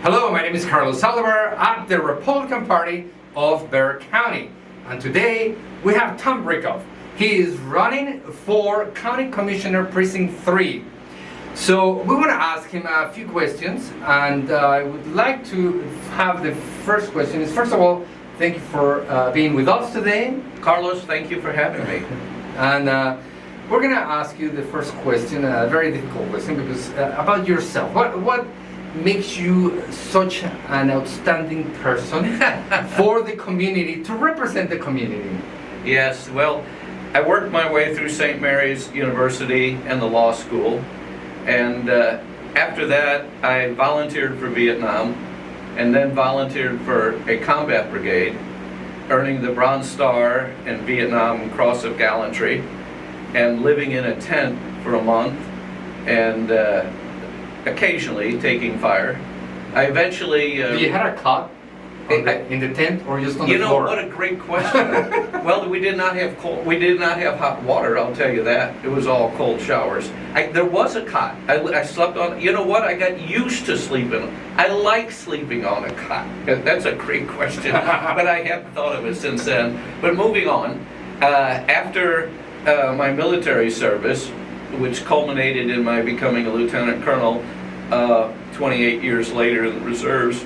Hello, my name is Carlos Saldivar at the Republican Party of Bexar County. And today we have John Rickhoff. He is running for County Commissioner Precinct 3. So we want to ask him a few questions, and I would like to have the first question is, first of all, thank you for being with us today. Carlos, thank you for having me. And we're going to ask you the first question, a very difficult question, because about yourself. What makes you such an outstanding person for the community, to represent the community? Yes, well, I worked my way through St. Mary's University and the law school, and after that I volunteered for Vietnam and then volunteered for a combat brigade, earning the Bronze Star and Vietnam Cross of Gallantry, and living in a tent for a month, and occasionally taking fire. I eventually... You had a cot in the tent, or just on the floor? You know, what a great question. Well, we did not have hot water, I'll tell you that. It was all cold showers. There was a cot. I slept on, you know what, I got used to sleeping. I like sleeping on a cot. That's a great question, but I haven't thought of it since then. But moving on, after my military service, which culminated in my becoming a lieutenant colonel 28 years later in the reserves,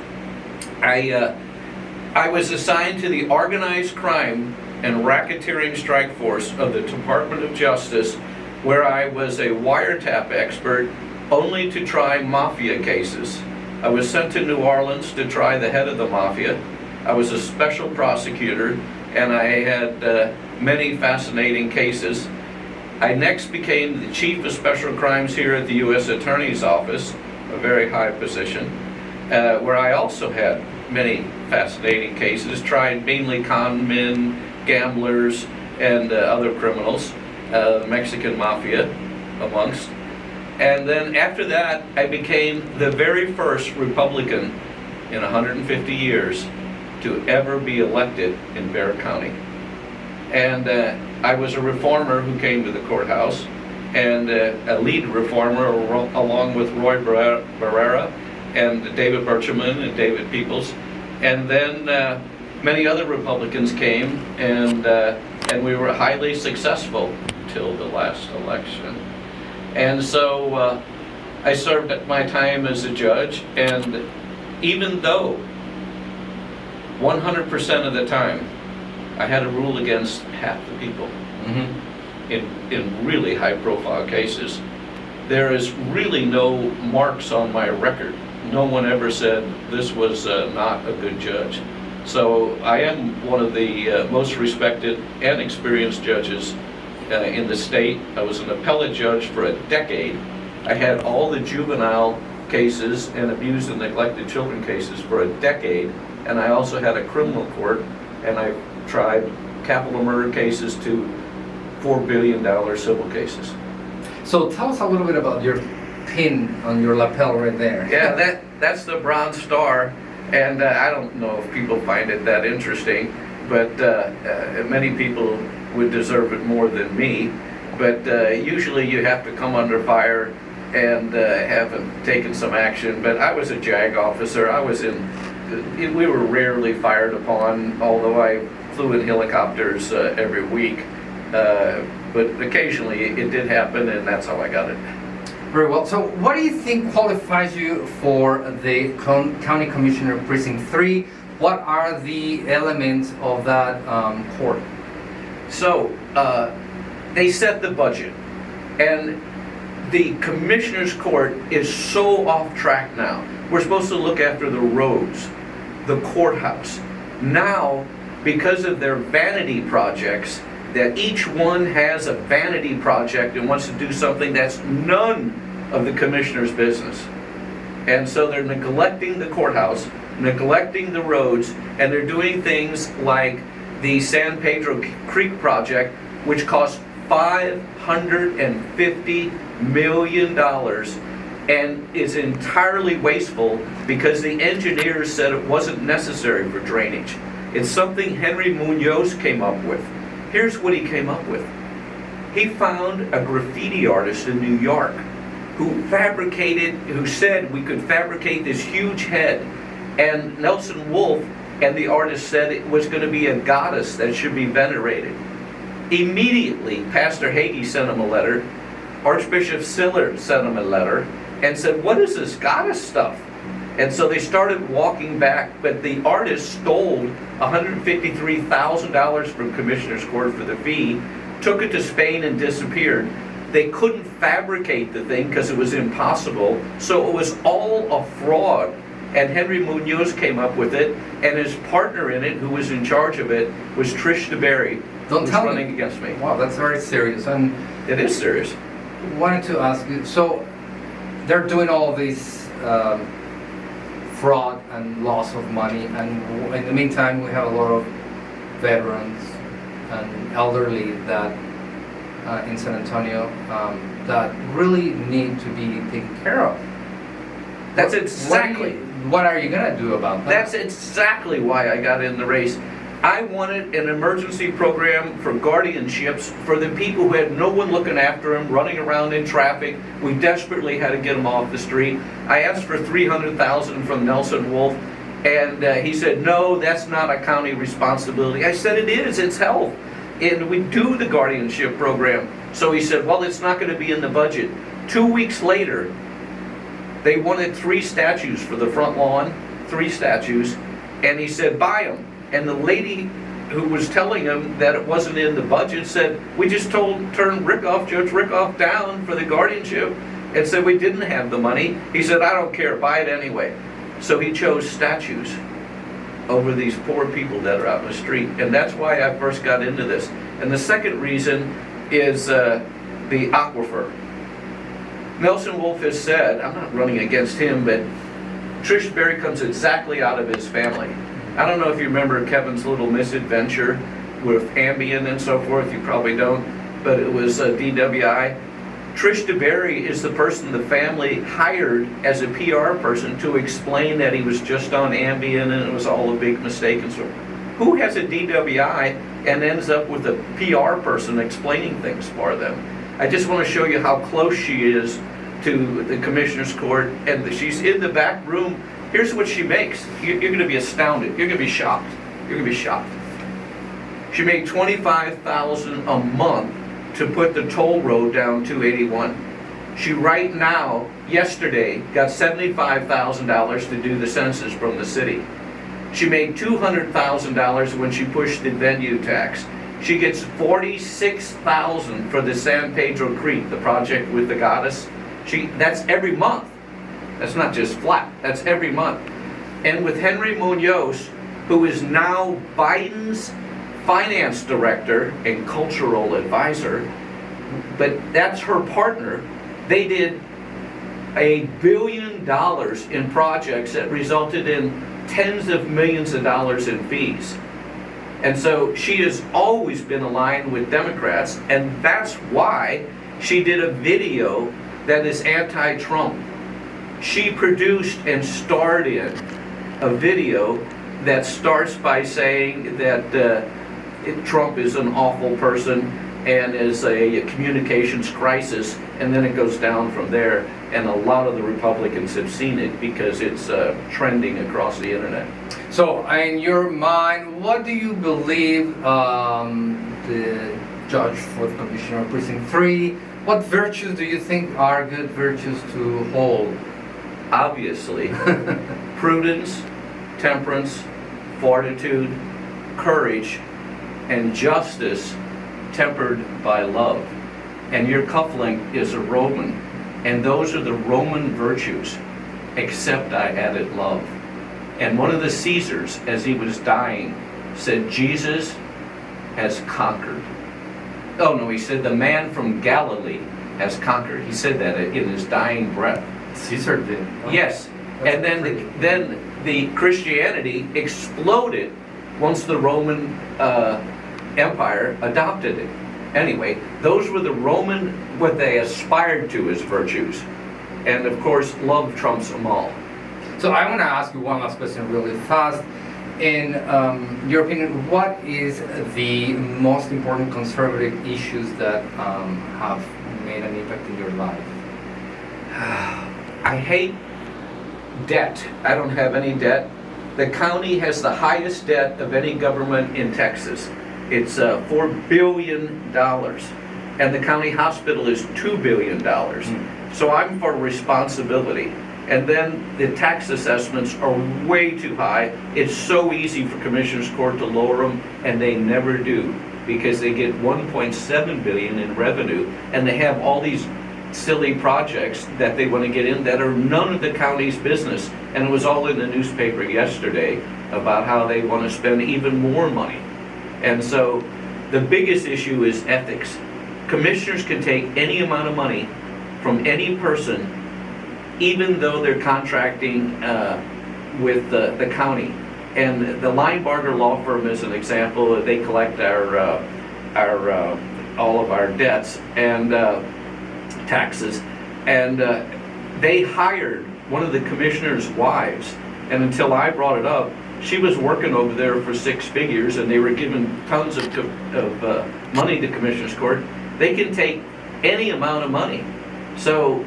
I was assigned to the organized crime and racketeering strike force of the Department of Justice, where I was a wiretap expert only to try mafia cases. I was sent to New Orleans to try the head of the mafia. I was a special prosecutor, and I had many fascinating cases. I next became the chief of special crimes here at the U.S. Attorney's Office, a very high position, where I also had many fascinating cases, tried mainly con men, gamblers, and other criminals, the Mexican mafia amongst. And then after that, I became the very first Republican in 150 years to ever be elected in Bexar County. And I was a reformer who came to the courthouse, and a lead reformer along with Roy Barrera and David Birchman and David Peoples. And then many other Republicans came, and we were highly successful until the last election. And so I served my time as a judge, and even though 100% of the time I had to rule against half the people in really high-profile cases, there is really no marks on my record. No one ever said this was not a good judge. So I am one of the most respected and experienced judges in the state. I was an appellate judge for a decade. I had all the juvenile cases and abused and neglected children cases for a decade, and I also had a criminal court, and I tried capital murder cases to $4 billion civil cases. So tell us a little bit about your pin on your lapel right there. Yeah, that's the Bronze Star, and I don't know if people find it that interesting, but many people would deserve it more than me. But usually you have to come under fire and have taken some action. But I was a JAG officer. We were rarely fired upon, although I flew in helicopters every week. But occasionally it did happen, and that's how I got it. Very well. So what do you think qualifies you for the County Commissioner Precinct 3? What are the elements of that court? So they set the budget, and the Commissioner's Court is so off track now. We're supposed to look after the roads, the courthouse. Now, because of their vanity projects, that each one has a vanity project and wants to do something that's none of the commissioner's business. And so they're neglecting the courthouse, neglecting the roads, and they're doing things like the San Pedro Creek project, which cost $550 million and is entirely wasteful because the engineers said it wasn't necessary for drainage. It's something Henry Munoz came up with. Here's what he came up with. He found a graffiti artist in New York who said we could fabricate this huge head. And Nelson Wolff and the artist said it was going to be a goddess that should be venerated. Immediately, Pastor Hagee sent him a letter. Archbishop Siller sent him a letter and said, what is this goddess stuff? And so they started walking back, but the artist stole $153,000 from Commissioner's Court for the fee, took it to Spain and disappeared. They couldn't fabricate the thing because it was impossible, so it was all a fraud. And Henry Munoz came up with it, and his partner in it, who was in charge of it, was Trish DeBerry, who was running against me. Wow, that's very serious. And it is serious. Wanted to ask you, so they're doing all this fraud and loss of money, and in the meantime we have a lot of veterans and elderly that in San Antonio that really need to be taken care of. That's exactly. What are you gonna do about that? That's exactly why I got in the race. I wanted an emergency program for guardianships for the people who had no one looking after them, running around in traffic. We desperately had to get them off the street. I asked for $300,000 from Nelson Wolff, and he said, no, that's not a county responsibility. I said, it is, it's health. And we do the guardianship program. So he said, well, it's not going to be in the budget. 2 weeks later, they wanted 3 statues for the front lawn, 3 statues, and he said, buy them. And the lady who was telling him that it wasn't in the budget said, we just turned Rickoff, Judge Rickoff, down for the guardianship and said we didn't have the money. He said, I don't care, buy it anyway. So he chose statues over these poor people that are out in the street. And that's why I first got into this. And the second reason is the aquifer. Nelson Wolff has said, I'm not running against him, but Trish Berry comes exactly out of his family. I don't know if you remember Kevin's little misadventure with Ambien and so forth. You probably don't, but it was DWI. Trish DeBerry is the person the family hired as a PR person to explain that he was just on Ambien and it was all a big mistake and so forth. Who has a DWI and ends up with a PR person explaining things for them? I just want to show you how close she is to the Commissioner's Court, and she's in the back room. Here's what she makes. You're going to be astounded. You're going to be shocked. You're going to be shocked. She made $25,000 a month to put the toll road down 281. She right now, yesterday, got $75,000 to do the census from the city. She made $200,000 when she pushed the venue tax. She gets $46,000 for the San Pedro Creek, the project with the goddess. That's every month. That's not just flat, that's every month. And with Henry Munoz, who is now Biden's finance director and cultural advisor, but that's her partner, they did $1 billion in projects that resulted in tens of millions of dollars in fees. And so she has always been aligned with Democrats, and that's why she did a video that is anti-Trump. She produced and starred in a video that starts by saying that Trump is an awful person and is a communications crisis, and then it goes down from there, and a lot of the Republicans have seen it because it's trending across the internet. So in your mind, what do you believe the judge for the Commissioner of Precinct 3, what virtues do you think are good virtues to hold? Obviously, prudence, temperance, fortitude, courage, and justice tempered by love. And your cufflink is a Roman, and those are the Roman virtues, except I added love. And one of the Caesars, as he was dying, said, Jesus has conquered. Oh no, he said, the man from Galilee has conquered. He said that in his dying breath. Caesar did. Oh, yes, and then the Christianity exploded once the Roman Empire adopted it. Anyway, those were the Roman, what they aspired to as virtues. And of course, love trumps them all. So I want to ask you one last question really fast. In your opinion, what is the most important conservative issues that have made an impact in your life? I hate debt. I don't have any debt. The county has the highest debt of any government in Texas. It's $4 billion. And the county hospital is $2 billion. So I'm for responsibility. And then the tax assessments are way too high. It's so easy for Commissioners Court to lower them, and they never do, because they get $1.7 billion in revenue, and they have all these silly projects that they want to get in that are none of the county's business. And it was all in the newspaper yesterday about how they want to spend even more money. And so the biggest issue is ethics. Commissioners can take any amount of money from any person, even though they're contracting with the county. And the Linebarger Law Firm is an example. They collect all of our debts and taxes. And they hired one of the commissioner's wives. And until I brought it up, she was working over there for 6 figures, and they were giving tons of money to Commissioners Court. They can take any amount of money. So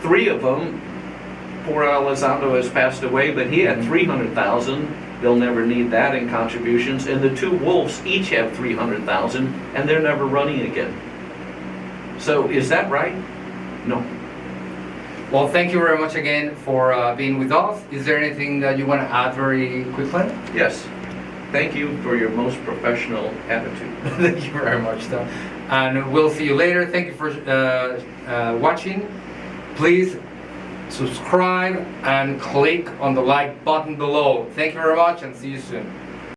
3 of them, poor Elizondo has passed away, but he had $300,000. They'll never need that in contributions. And the 2 Wolves each have $300,000, and they're never running again. So is that right? No. Well, thank you very much again for being with us. Is there anything that you want to add very quickly? Yes. Thank you for your most professional attitude. Thank you very much, Tom. And we'll see you later. Thank you for watching. Please subscribe and click on the like button below. Thank you very much, and see you soon.